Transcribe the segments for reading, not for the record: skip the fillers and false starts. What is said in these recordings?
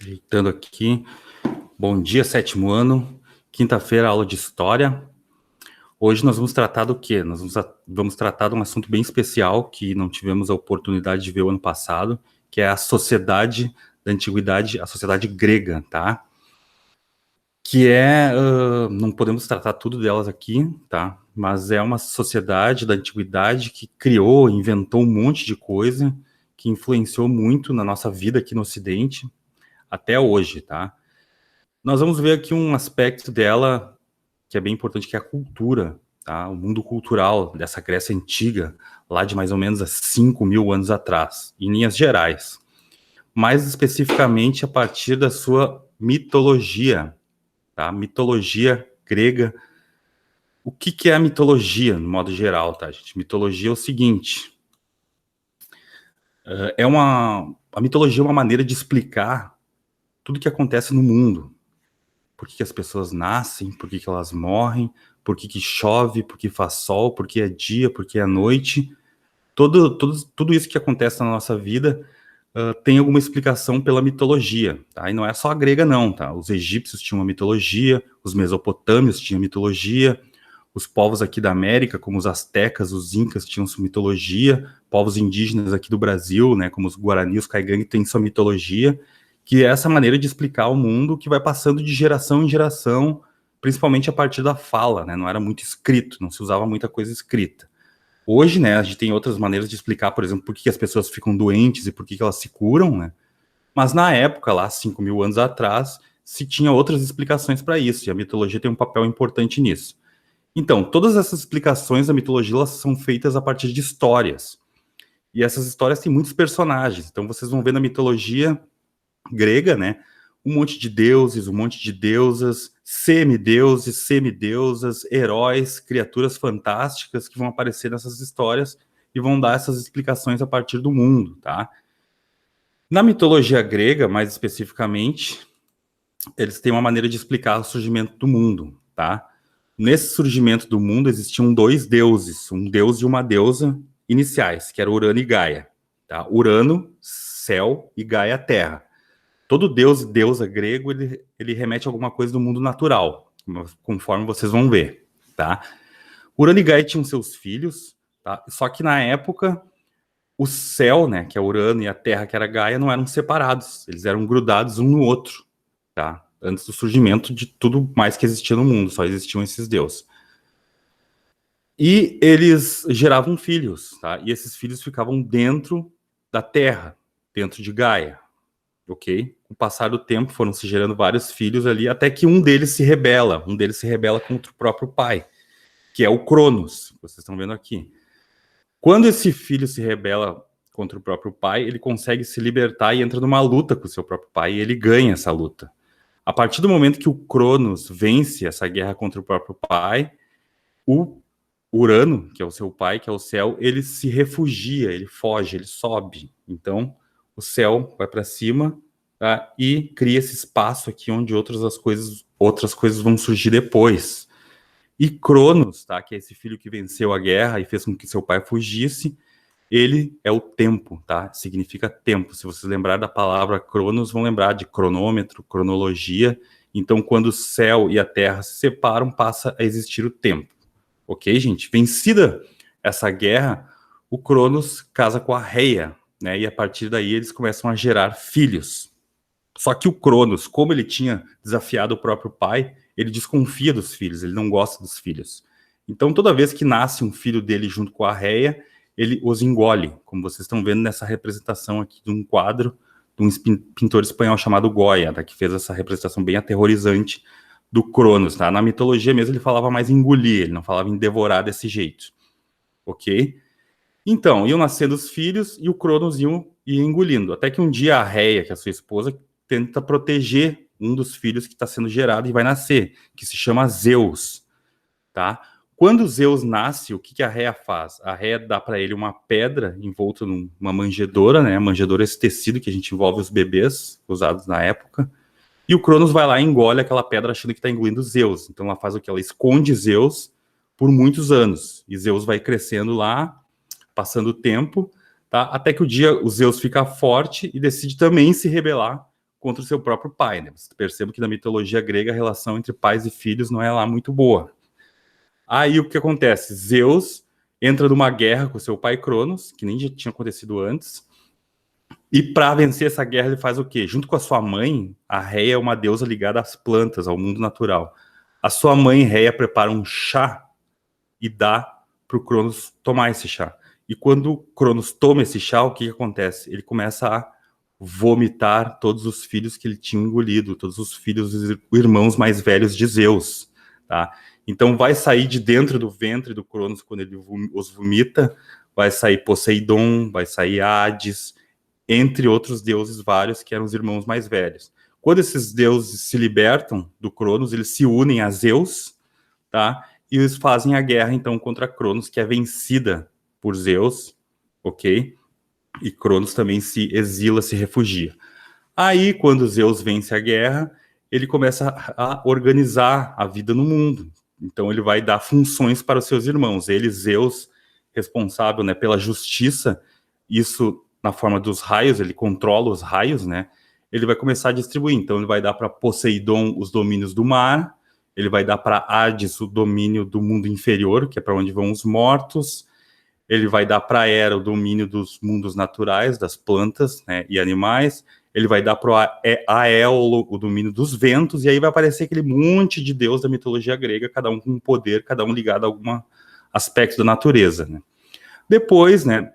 Ajeitando aqui. Bom dia, sétimo ano. Quinta-feira, aula de História. Hoje nós vamos tratar do quê? Nós vamos tratar de um assunto bem especial que não tivemos a oportunidade de ver o ano passado, que é a sociedade da antiguidade, a sociedade grega, tá? Que não podemos tratar tudo delas aqui, tá? Mas é uma sociedade da antiguidade que criou, inventou um monte de coisa, que influenciou muito na nossa vida aqui no Ocidente, até hoje, tá? Nós vamos ver aqui um aspecto dela que é bem importante, que é a cultura, tá? O mundo cultural dessa Grécia antiga, lá de mais ou menos há 5.000 anos atrás, em linhas gerais. Mais especificamente a partir da sua mitologia, tá? Mitologia grega. O que é a mitologia, no modo geral, tá, gente? Mitologia é o seguinte, a mitologia é uma maneira de explicar tudo que acontece no mundo. Por que as pessoas nascem, por que elas morrem, por que chove, por que faz sol, por que é dia, por que é noite. Tudo isso que acontece na nossa vida tem alguma explicação pela mitologia, tá? E não é só a grega, não, tá? Os egípcios tinham uma mitologia, os mesopotâmios tinham mitologia, os povos aqui da América, como os astecas, os incas, tinham sua mitologia, povos indígenas aqui do Brasil, né, como os guarani, os caigangue, têm sua mitologia, que é essa maneira de explicar o mundo que vai passando de geração em geração, principalmente a partir da fala, né? Não era muito escrito, não se usava muita coisa escrita. Hoje, né, a gente tem outras maneiras de explicar, por exemplo, por que as pessoas ficam doentes e por que elas se curam, né? Mas na época, lá, 5.000 anos atrás, se tinha outras explicações para isso, e a mitologia tem um papel importante nisso. Então, todas essas explicações da mitologia, elas são feitas a partir de histórias. E essas histórias têm muitos personagens. Então, vocês vão ver na mitologia grega, né, um monte de deuses, um monte de deusas, semideuses, semideusas, heróis, criaturas fantásticas que vão aparecer nessas histórias e vão dar essas explicações a partir do mundo, tá? Na mitologia grega, mais especificamente, eles têm uma maneira de explicar o surgimento do mundo, tá? Nesse surgimento do mundo existiam dois deuses, um deus e uma deusa iniciais, que era Urano e Gaia, tá? Urano, céu, e Gaia, terra. Todo deus e deusa grego, ele remete a alguma coisa do mundo natural, conforme vocês vão ver, tá? Urano e Gaia tinham seus filhos, tá? Só que na época, o céu, né, que é Urano, e a terra, que era Gaia, não eram separados, eles eram grudados um no outro, tá? Antes do surgimento de tudo mais que existia no mundo, só existiam esses deuses. E eles geravam filhos, tá? E esses filhos ficavam dentro da terra, dentro de Gaia, ok? Com o passar do tempo foram se gerando vários filhos ali, até que um deles se rebela contra o próprio pai, que é o Cronos, que vocês estão vendo aqui. Quando esse filho se rebela contra o próprio pai, ele consegue se libertar e entra numa luta com o seu próprio pai, e ele ganha essa luta. A partir do momento que o Cronos vence essa guerra contra o próprio pai, o Urano, que é o seu pai, que é o céu, ele se refugia, ele foge, ele sobe. Então, o céu vai para cima, tá? E cria esse espaço aqui onde outras coisas vão surgir depois. E Cronos, tá? Que é esse filho que venceu a guerra e fez com que seu pai fugisse, ele é o tempo, tá? Significa tempo. Se vocês lembrarem da palavra Cronos, vão lembrar de cronômetro, cronologia. Então, quando o céu e a terra se separam, passa a existir o tempo. Ok, gente? Vencida essa guerra, o Cronos casa com a Reia, né? E a partir daí eles começam a gerar filhos. Só que o Cronos, como ele tinha desafiado o próprio pai, ele desconfia dos filhos, ele não gosta dos filhos. Então, toda vez que nasce um filho dele junto com a Reia, ele os engole, como vocês estão vendo nessa representação aqui de um quadro de um pintor espanhol chamado Goya, tá? Que fez essa representação bem aterrorizante do Cronos, tá? Na mitologia mesmo ele falava mais em engolir, ele não falava em devorar desse jeito, ok? Então, iam nascendo os filhos e o Cronos ia engolindo, até que um dia a Reia, que é a sua esposa, tenta proteger um dos filhos que está sendo gerado e vai nascer, que se chama Zeus, tá? Quando Zeus nasce, o que a Reia faz? A Reia dá para ele uma pedra envolta numa manjedoura, né? A manjedoura é esse tecido que a gente envolve os bebês, usados na época, e o Cronos vai lá e engole aquela pedra achando que está engolindo Zeus. Então ela faz o que? Ela esconde Zeus por muitos anos. E Zeus vai crescendo lá, passando o tempo, tá? Até que o dia o Zeus fica forte e decide também se rebelar contra o seu próprio pai, né? Você percebe que na mitologia grega a relação entre pais e filhos não é lá muito boa. Aí o que acontece? Zeus entra numa guerra com seu pai Cronos, que nem já tinha acontecido antes, e para vencer essa guerra ele faz o quê? Junto com a sua mãe, a Reia é uma deusa ligada às plantas, ao mundo natural. A sua mãe, Reia, prepara um chá e dá para o Cronos tomar esse chá. E quando o Cronos toma esse chá, o que acontece? Ele começa a vomitar todos os filhos que ele tinha engolido, todos os filhos dos irmãos mais velhos de Zeus, tá? Então vai sair de dentro do ventre do Cronos, quando ele os vomita, vai sair Poseidon, vai sair Hades, entre outros deuses vários que eram os irmãos mais velhos. Quando esses deuses se libertam do Cronos, eles se unem a Zeus, tá? E eles fazem a guerra, então, contra Cronos, que é vencida por Zeus, ok? E Cronos também se exila, se refugia. Aí, quando Zeus vence a guerra, ele começa a organizar a vida no mundo. Então, ele vai dar funções para os seus irmãos. Ele, Zeus, responsável, né, pela justiça, isso na forma dos raios, ele controla os raios, né? Ele vai começar a distribuir. Então, ele vai dar para Poseidon os domínios do mar, ele vai dar para Hades o domínio do mundo inferior, que é para onde vão os mortos. Ele vai dar para Hera o domínio dos mundos naturais, das plantas, né, e animais. Ele vai dar para Aéolo o domínio dos ventos, e aí vai aparecer aquele monte de deus da mitologia grega, cada um com um poder, cada um ligado a algum aspecto da natureza, né. Depois, né,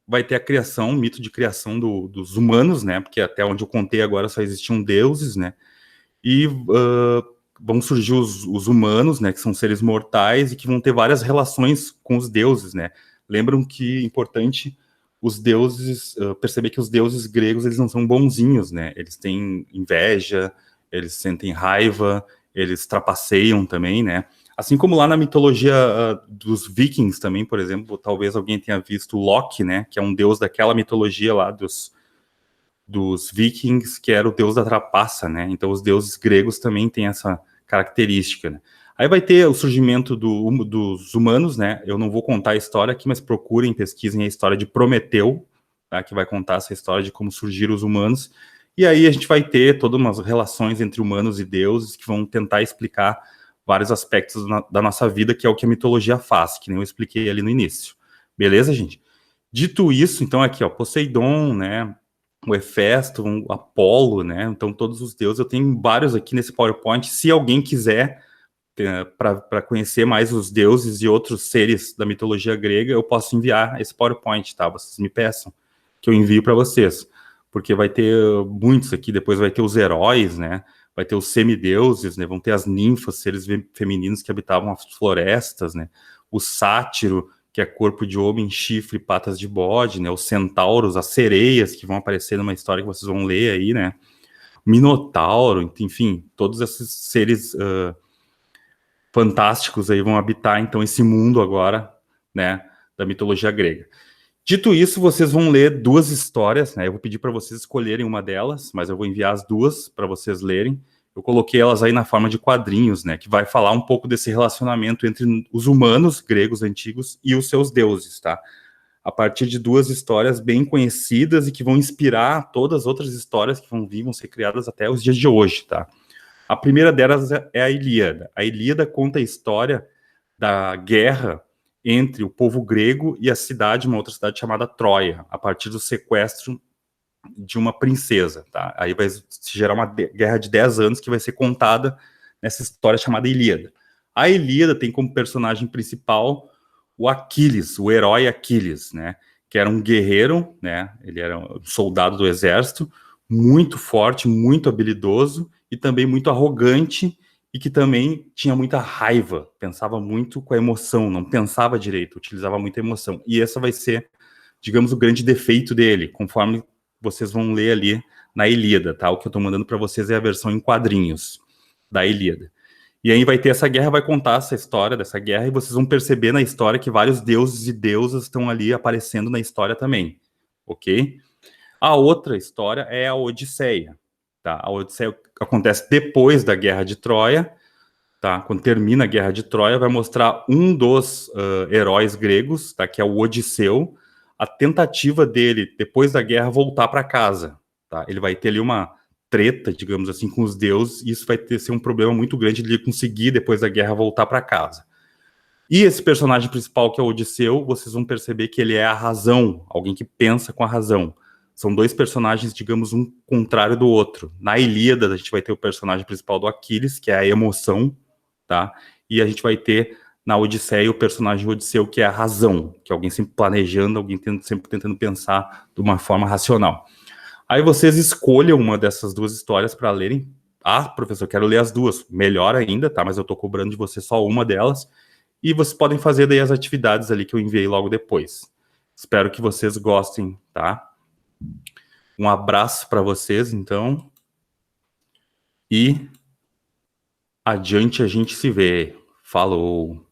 vai ter a criação, o mito de criação dos humanos, né, porque até onde eu contei agora só existiam deuses, né, e vão surgir os humanos, né, que são seres mortais e que vão ter várias relações com os deuses, né. Lembram que é importante os deuses, perceber que os deuses gregos, eles não são bonzinhos, né, eles têm inveja, eles sentem raiva, eles trapaceiam também, né. Assim como lá na mitologia dos vikings também, por exemplo, talvez alguém tenha visto Loki, né, que é um deus daquela mitologia lá dos vikings, que era o deus da trapaça, né? Então os deuses gregos também têm essa característica, né? Aí vai ter o surgimento dos humanos, né? Eu não vou contar a história aqui, mas procurem, pesquisem a história de Prometeu, tá? Que vai contar essa história de como surgiram os humanos. E aí a gente vai ter todas umas relações entre humanos e deuses que vão tentar explicar vários aspectos da nossa vida, que é o que a mitologia faz, que nem eu expliquei ali no início. Beleza, gente? Dito isso, então aqui, ó, Poseidon, né? O Hefesto, o Apolo, né? Então, todos os deuses, eu tenho vários aqui nesse PowerPoint. Se alguém quiser, para conhecer mais os deuses e outros seres da mitologia grega, eu posso enviar esse PowerPoint, tá? Vocês me peçam, que eu envio para vocês. Porque vai ter muitos aqui, depois vai ter os heróis, né? Vai ter os semideuses, né? Vão ter as ninfas, seres femininos que habitavam as florestas, né? O sátiro, que é corpo de homem, chifre, patas de bode, né? Os centauros, as sereias, que vão aparecer numa história que vocês vão ler aí, né? Minotauro, enfim, todos esses seres fantásticos aí vão habitar, então, esse mundo agora, né? Da mitologia grega. Dito isso, vocês vão ler duas histórias, né? Eu vou pedir para vocês escolherem uma delas, mas eu vou enviar as duas para vocês lerem. Eu coloquei elas aí na forma de quadrinhos, né? Que vai falar um pouco desse relacionamento entre os humanos gregos antigos e os seus deuses, tá? A partir de duas histórias bem conhecidas e que vão inspirar todas as outras histórias que vão vir, vão ser criadas até os dias de hoje, tá? A primeira delas é a Ilíada. A Ilíada conta a história da guerra entre o povo grego e a cidade, uma outra cidade chamada Troia, a partir do sequestro de uma princesa, tá? Aí vai se gerar uma guerra de 10 anos que vai ser contada nessa história chamada Ilíada. A Ilíada tem como personagem principal o Aquiles, o herói Aquiles, né? Que era um guerreiro, né? Ele era um soldado do exército, muito forte, muito habilidoso e também muito arrogante e que também tinha muita raiva, pensava muito com a emoção, não pensava direito, utilizava muita emoção. E essa vai ser, digamos, o grande defeito dele, conforme vocês vão ler ali na Ilíada, tá? O que eu tô mandando para vocês é a versão em quadrinhos da Ilíada. E aí vai ter essa guerra, vai contar essa história dessa guerra, e vocês vão perceber na história que vários deuses e deusas estão ali aparecendo na história também, ok? A outra história é a Odisseia, tá? A Odisseia acontece depois da Guerra de Troia, tá? Quando termina a Guerra de Troia, vai mostrar um dos heróis gregos, tá? Que é o Odisseu, a tentativa dele, depois da guerra, voltar para casa, tá? Ele vai ter ali uma treta, digamos assim, com os deuses, e isso vai ser um problema muito grande de ele conseguir, depois da guerra, voltar para casa. E esse personagem principal, que é o Odisseu, vocês vão perceber que ele é a razão, alguém que pensa com a razão. São dois personagens, digamos, um contrário do outro. Na Ilíada, a gente vai ter o personagem principal do Aquiles, que é a emoção, tá? E a gente vai ter na Odisseia o personagem Odisseu, que é a razão, que é alguém sempre planejando, alguém sempre tentando pensar de uma forma racional. Aí vocês escolham uma dessas duas histórias para lerem. Ah, professor, quero ler as duas. Melhor ainda, tá? Mas eu tô cobrando de você só uma delas. E vocês podem fazer daí as atividades ali que eu enviei logo depois. Espero que vocês gostem, tá? Um abraço para vocês, então. E adiante a gente se vê. Falou!